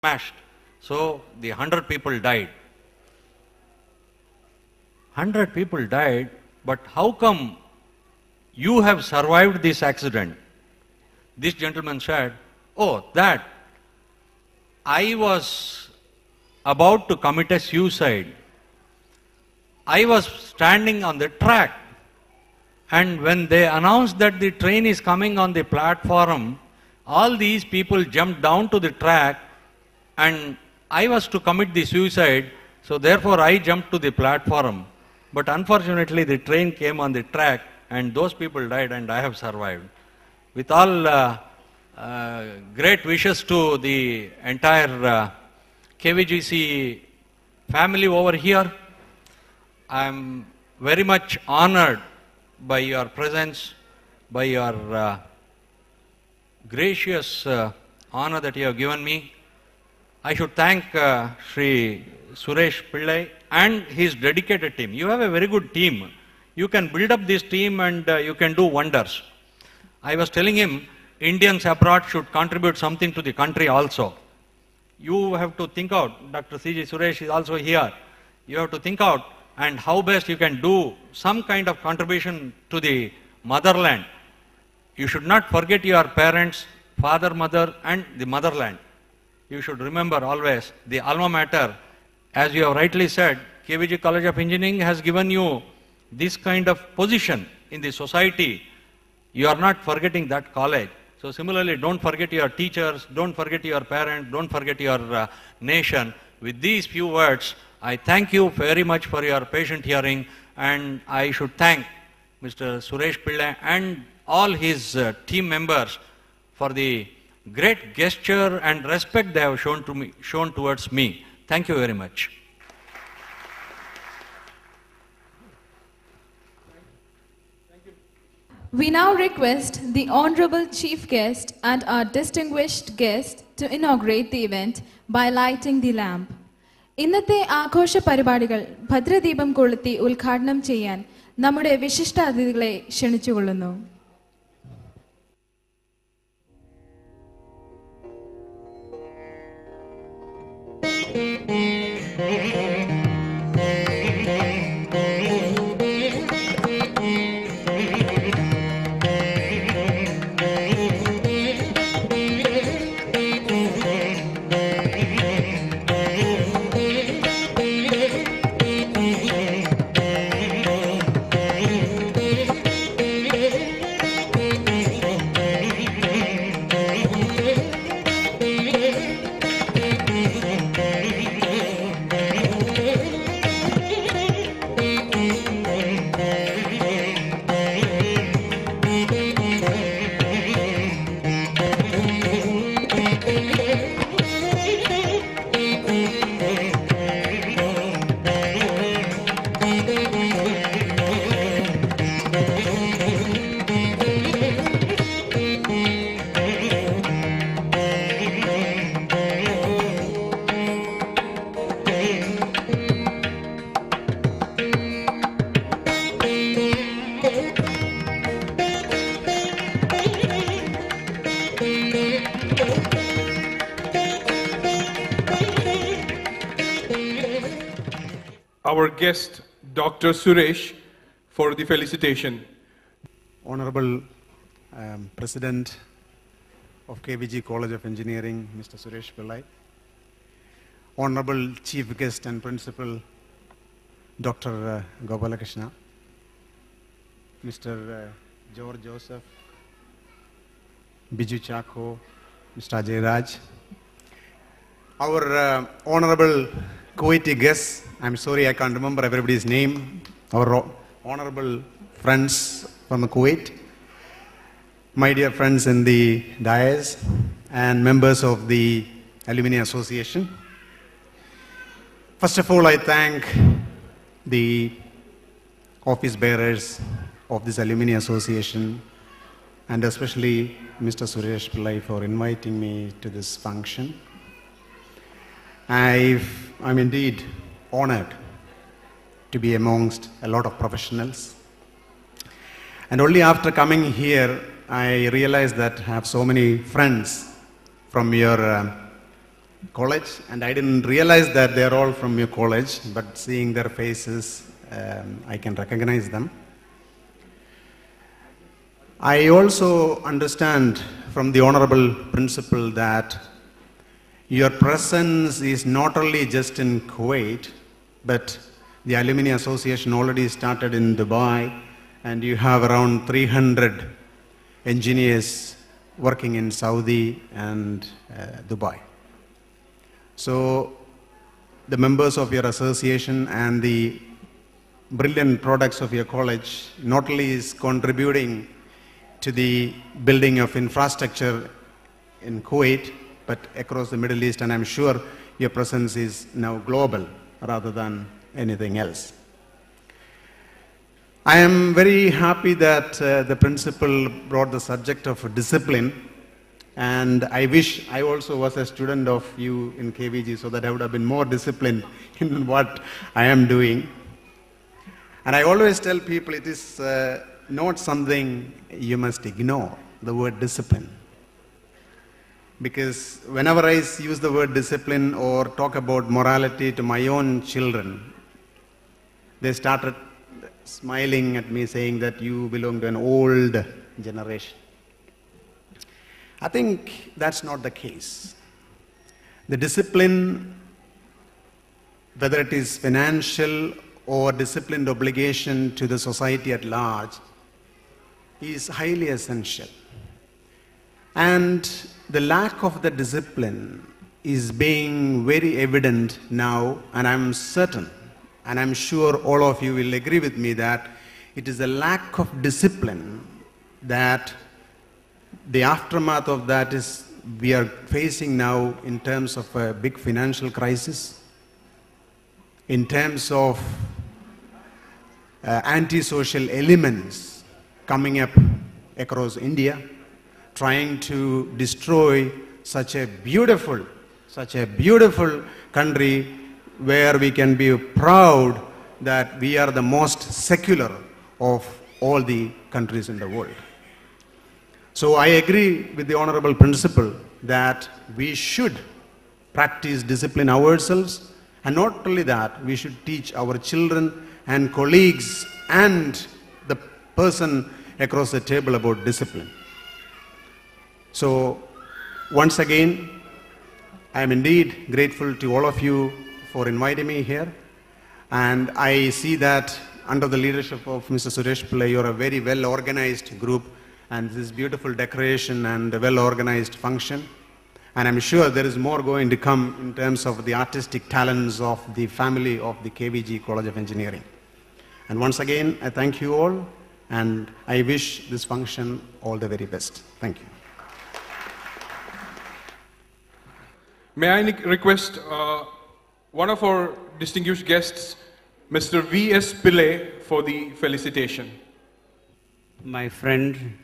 smashed. So the 100 people died. 100 people died, but how come you have survived this accident? This gentleman said, oh, that I was about to commit a suicide. I was standing on the track, and when they announced that the train is coming on the platform, all these people jumped down to the track, and I was to commit the suicide, so therefore I jumped to the platform. But unfortunately the train came on the track, and those people died, and I have survived. With all great wishes to the entire KVGC family over here, I am very much honored by your presence, by your gracious honor that you have given me. I should thank Sri Suresh Pillai and his dedicated team. You have a very good team. You can build up this team and you can do wonders. I was telling him, Indians abroad should contribute something to the country also. You have to think out, Dr. C.G. Suresh is also here. You have to think out and how best you can do some kind of contribution to the motherland. You should not forget your parents, father, mother, and the motherland. You should remember always the alma mater. As you have rightly said, KVG College of Engineering has given you this kind of position in the society. You are not forgetting that college. So similarly, don't forget your teachers, don't forget your parents, don't forget your nation. With these few words, I thank you very much for your patient hearing, and I should thank Mr. Suresh Pillai and all his team members for the great gesture and respect they have shown towards me. Thank you very much. We now request the Honorable Chief Guest and our distinguished guest to inaugurate the event by lighting the lamp. ഇന്നത്തെ ആഘോഷ പരിപാടികൾ ഭദ്രദീപം കൊളുത്തി ഉദ്ഘാടനം ചെയ്യാൻ നമ്മുടെ വിശിഷ്ട അതിഥികളെ ക്ഷണിച്ചുകൊള്ളുന്നു. Our guest, Dr. Suresh, for the felicitation. Honorable President of KVG College of Engineering, Mr. Suresh Pillai. Honorable Chief Guest and Principal, Dr. Gopalakrishna. Mr. George Joseph, Biju Chako, Mr. Ajay Raj. Our Honorable Kuwaiti guests, I'm sorry I can't remember everybody's name. Our honorable friends from Kuwait, my dear friends in the dais, and members of the Alumni Association. First of all, I thank the office bearers of this Alumni Association, and especially Mr. Suresh Pillai for inviting me to this function. I'm indeed honored to be amongst a lot of professionals. And only after coming here, I realized that I have so many friends from your college, and I didn't realize that they're all from your college, but seeing their faces, I can recognize them. I also understand from the Honorable Principal that your presence is not only just in Kuwait, but the Alumni Association already started in Dubai, and you have around 300 engineers working in Saudi and Dubai. So the members of your association and the brilliant products of your college not only is contributing to the building of infrastructure in Kuwait, but across the Middle East, and I'm sure your presence is now global rather than anything else. I am very happy that the principal brought the subject of discipline, and I wish I also was a student of you in KVG so that I would have been more disciplined in what I am doing. And I always tell people it is not something you must ignore, the word discipline. Because whenever I use the word discipline or talk about morality to my own children, they started smiling at me saying that you belong to an old generation. I think that's not the case. The discipline, whether it is financial or disciplined obligation to the society at large, is highly essential. And the lack of the discipline is being very evident now, and I'm certain, and I'm sure all of you will agree with me that it is the lack of discipline that the aftermath of that is we are facing now in terms of a big financial crisis, in terms of antisocial elements coming up across India, trying to destroy such a beautiful country where we can be proud that we are the most secular of all the countries in the world. So I agree with the Honorable Principal that we should practice discipline ourselves, and not only that, we should teach our children and colleagues and the person across the table about discipline. So once again, I am indeed grateful to all of you for inviting me here, and I see that under the leadership of Mr. Suresh Pillai, you are a very well organized group, and this beautiful decoration and a well organized function, and I'm sure there is more going to come in terms of the artistic talents of the family of the KVG College of Engineering. And once again, I thank you all, and I wish this function all the very best. Thank you. May I request one of our distinguished guests, Mr. V.S. Pillai, for the felicitation. My friend,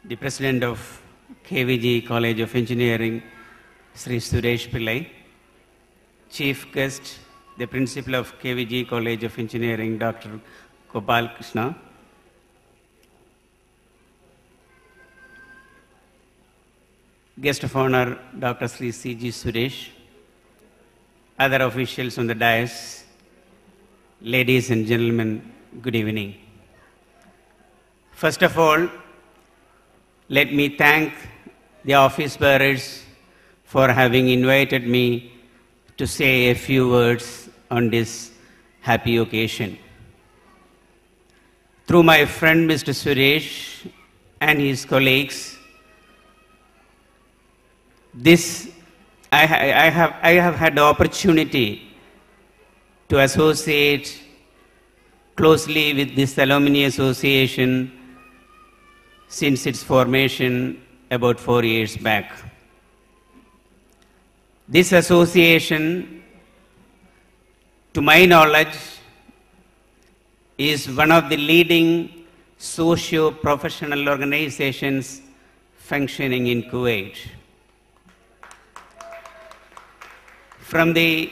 the President of KVG College of Engineering, Sri Suresh Pillai, Chief Guest, the Principal of KVG College of Engineering, Dr. Gopal Krishna, Guest of Honor, Dr. Sri C.G. Suresh, other officials on the dais, ladies and gentlemen, good evening. First of all, let me thank the office bearers for having invited me to say a few words on this happy occasion. Through my friend Mr. Suresh and his colleagues, I have had the opportunity to associate closely with this Alumni Association since its formation about 4 years back. This association, to my knowledge, is one of the leading socio-professional organizations functioning in Kuwait. From the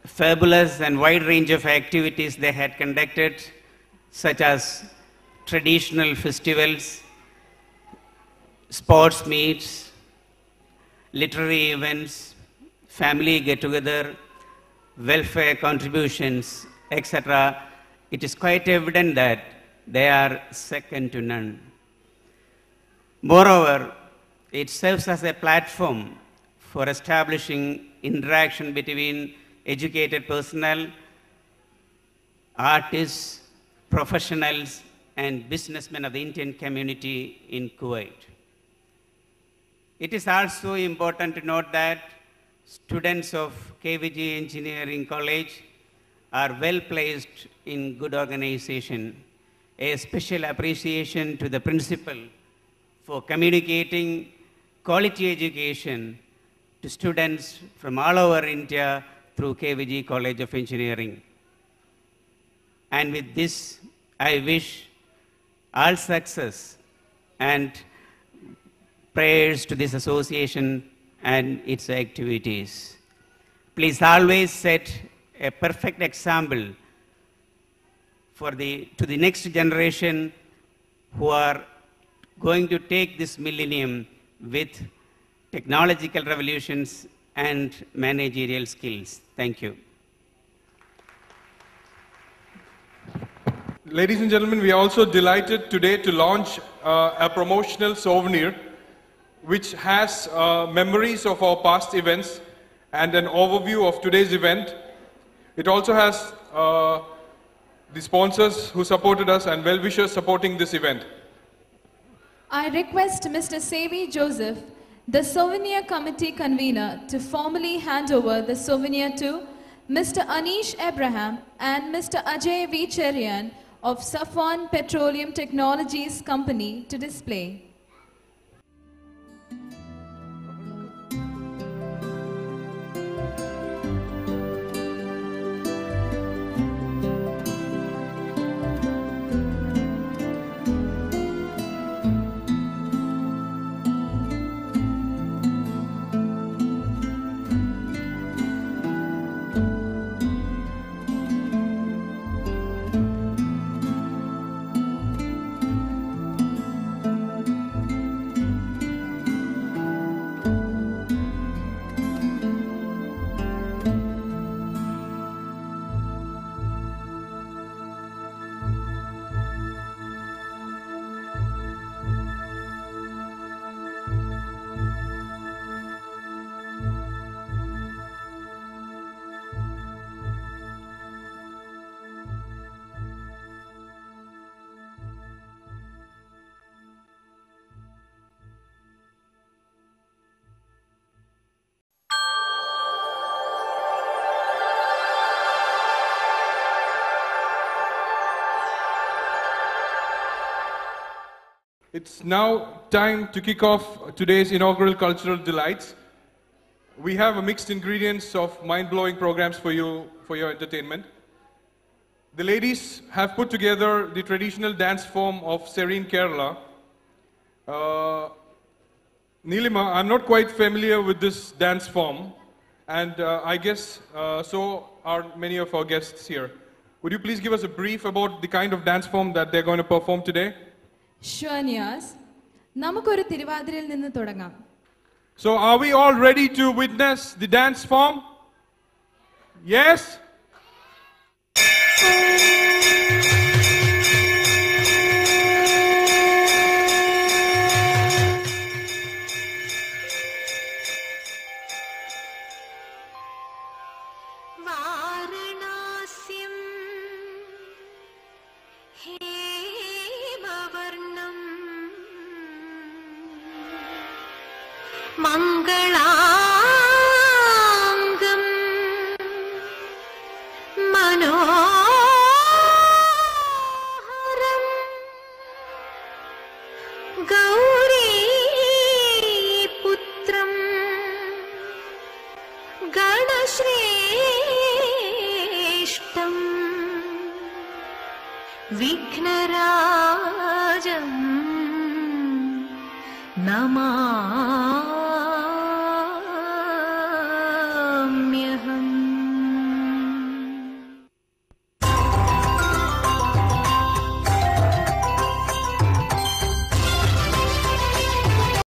fabulous and wide range of activities they had conducted, such as traditional festivals, sports meets, literary events, family get-together, welfare contributions, etc., it is quite evident that they are second to none. Moreover, it serves as a platform for establishing interaction between educated personnel, artists, professionals, and businessmen of the Indian community in Kuwait. It is also important to note that students of KVG Engineering College are well placed in good organization. A special appreciation to the principal for communicating quality education to students from all over India through KVG College of Engineering. And with this, I wish all success and prayers to this association and its activities. Please always set a perfect example to the next generation who are going to take this millennium with technological revolutions and managerial skills. Thank you. Ladies and gentlemen, we are also delighted today to launch a promotional souvenir which has memories of our past events and an overview of today's event. It also has the sponsors who supported us and well-wishers supporting this event. I request Mr. Sevi Joseph, the Souvenir Committee convener, to formally hand over the souvenir to Mr. Anish Abraham and Mr. Ajay V. Cherian of Safwan Petroleum Technologies Company to display. It's now time to kick off today's inaugural Cultural Delights. We have a mixed ingredients of mind-blowing programs for you, for your entertainment. The ladies have put together the traditional dance form of Serene Kerala. Nilima, I'm not quite familiar with this dance form, and I guess so are many of our guests here. Would you please give us a brief about the kind of dance form that they're going to perform today? Sure, Niyaz. നമുക്കൊരു തിരുവാതിരയിൽ നിന്ന് തുടങ്ങാം. So are we all ready to witness the dance form? Yes? Mangalangam Manoharam Gauri Putram Ganashreshtam Vikhnarajam Namah